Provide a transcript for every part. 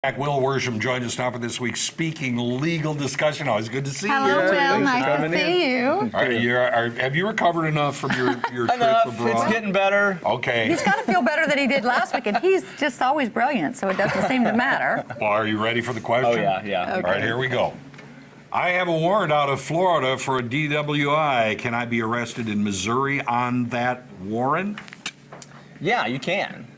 Will Worsham joined us now for this week's Speaking Legal Discussion. Always good to see you. Hello, Will. Nice to see you. Have you recovered enough from your trip Enough. abroad? It's getting better. Okay. He's got to feel better than he did last week, and he's just always brilliant, so it doesn't seem to matter. Well, are you ready for the question? Oh, yeah. Okay. All right, here we go. I have a warrant out of Florida for a DWI. Can I be arrested in Missouri on that warrant? Yeah, you can.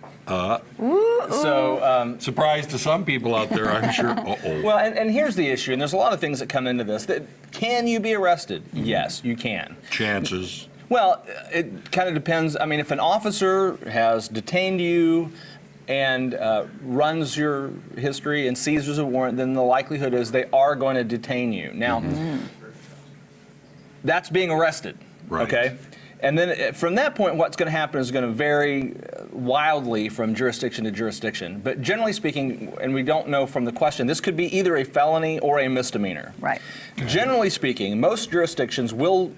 Surprise to some people out there, I'm sure. Uh-oh. Well, and here's the issue, and there's a lot of things that come into this. Can you be arrested? Yes, you can. Chances. Well, it kind of depends. I mean, if an officer has detained you and runs your history and seizes a warrant, then the likelihood is they are going to detain you. Now, that's being arrested, Right. okay? And then from that point, what's going to happen is going to vary wildly from jurisdiction to jurisdiction. But generally speaking, and we don't know from the question, this could be either a felony or a misdemeanor. Right. Generally speaking, most jurisdictions will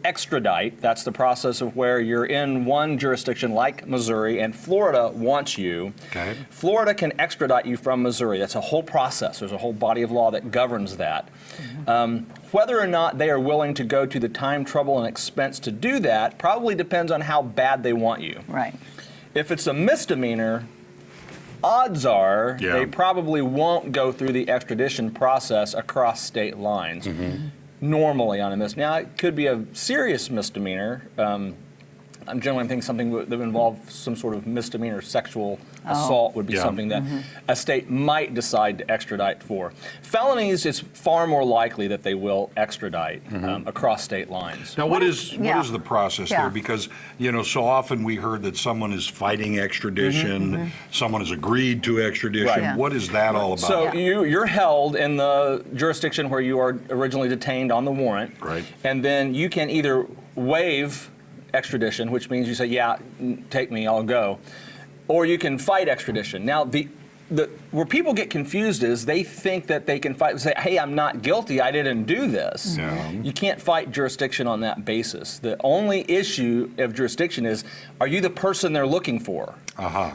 extradite. That's the process of where you're in one jurisdiction like Missouri and Florida wants you. Okay. Florida can extradite you from Missouri. That's a whole process. There's a whole body of law that governs that. Whether or not they are willing to go to the time, trouble, and expense to do that probably depends on how bad they want you. Right. If it's a misdemeanor, odds are they probably won't go through the extradition process across state lines. Normally on a misdemeanor. Now, it could be a serious misdemeanor. I'm generally thinking something that would involve some sort of misdemeanor sexual assault would be something that a state might decide to extradite for. Felonies, it's far more likely that they will extradite across state lines. Now, what is the process Yeah. there? Because, so often we heard that someone is fighting extradition, someone has agreed to extradition. Right. Yeah. What is that all about? So you're held in the jurisdiction where you are originally detained on the warrant. Right. And then you can either waive extradition, which means you say, yeah, take me, I'll go. Or you can fight extradition. Now, where people get confused is they think that they can fight, say, hey, I'm not guilty, I didn't do this. No. You can't fight jurisdiction on that basis. The only issue of jurisdiction is, are you the person they're looking for?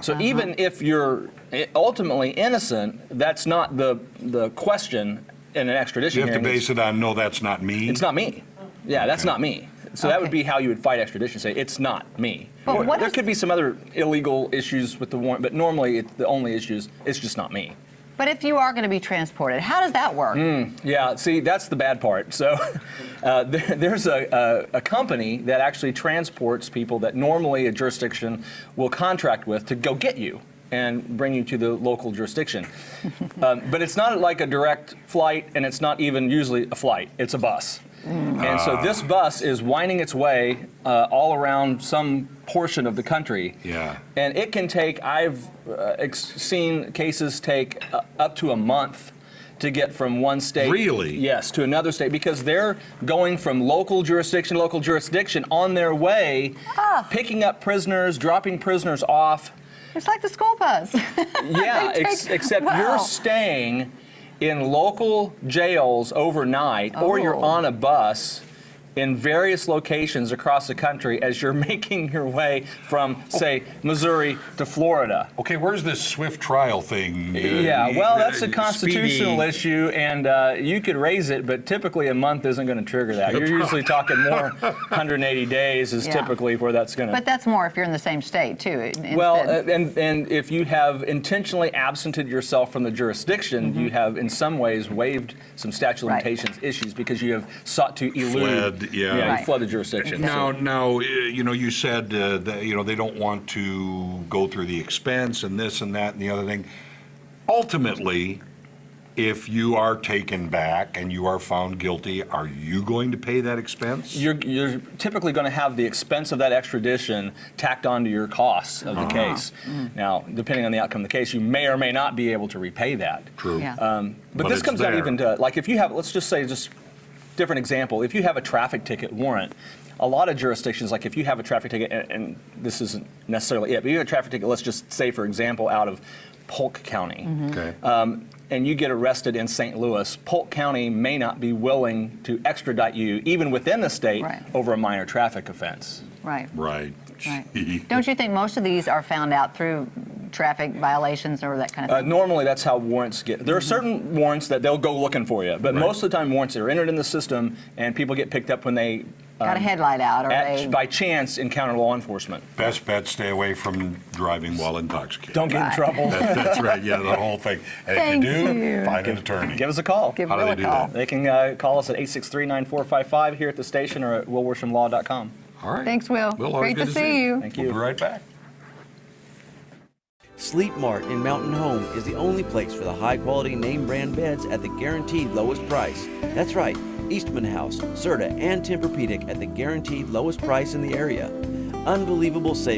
So even if you're ultimately innocent, that's not the question in an extradition You have to hearing. base it on, no, that's not me. It's not me. Yeah, that's not me. So that would be how you would fight extradition. Say, it's not me. But what there is- could be some other illegal issues with the warrant, but normally the only issue is it's just not me. But if you are going to be transported, how does that work? Yeah, see, that's the bad part. So there's a company that actually transports people that normally a jurisdiction will contract with to go get you and bring you to the local jurisdiction. But it's not like a direct flight, and it's not even usually a flight. It's a bus. And so this bus is winding its way all around some portion of the country. Yeah. And it can take, I've seen cases take up to a month to get from one state. Really? Yes, to another state, because they're going from local jurisdiction to local jurisdiction on their way, picking up prisoners, dropping prisoners off. It's like the school bus. Yeah, They take- except wow. you're staying in local jails overnight, or you're on a bus in various locations across the country as you're making your way from, say, Missouri to Florida. Okay, where's this swift trial thing? Yeah, well, that's a Speedy- constitutional issue, and you could raise it, but typically a month isn't going to trigger that. You're usually talking more 180 days is typically where that's going to... But that's more if you're in the same state, too. Well, and if you have intentionally absented yourself from the jurisdiction, you have in some ways waived some statute of limitations issues because you have sought to elude... Fled, yeah. you Right. fled the jurisdiction. Now, you said that, they don't want to go through the expense and this and that and the other thing. Ultimately, if you are taken back and you are found guilty, are you going to pay that expense? You're typically going to have the expense of that extradition tacked onto your costs of the case. Now, depending on the outcome of the case, you may or may not be able to repay that. True. Yeah. But this it's comes out there. even to, like, if you have, let's just say, different example, if you have a traffic ticket warrant, a lot of jurisdictions, like if you have a traffic ticket, and this isn't necessarily it, but you have a traffic ticket, let's just say, for example, out of Polk County. Okay. And you get arrested in St. Louis, Polk County may not be willing to extradite you, even within the state, Right. over a minor traffic offense. Right. Right. Right. Don't you think most of these are found out through traffic violations or that kind of thing? Normally, that's how warrants get. There are certain warrants that they'll go looking for you, but most of the time, warrants are entered in the system, and people get picked up when they Got a headlight out, or they... by chance encounter law enforcement. Best bet, stay away from driving while intoxicated. Don't get in trouble. That's right, yeah, the whole thing. And Thank if you do, you. find an attorney. Give us a call. Give How do Will they a do call. that? They can call us at 863-9455 here at the station or at willworshamlaw.com. All right. Thanks, Will. Will, always Great good to see you. Thank We'll you. be right back. Sleep Mart in Mountain Home is the only place for the high-quality name brand beds at the guaranteed lowest price. That's right, Eastman House, Serta, and Tempur-Pedic at the guaranteed lowest price in the area. Unbelievable savings.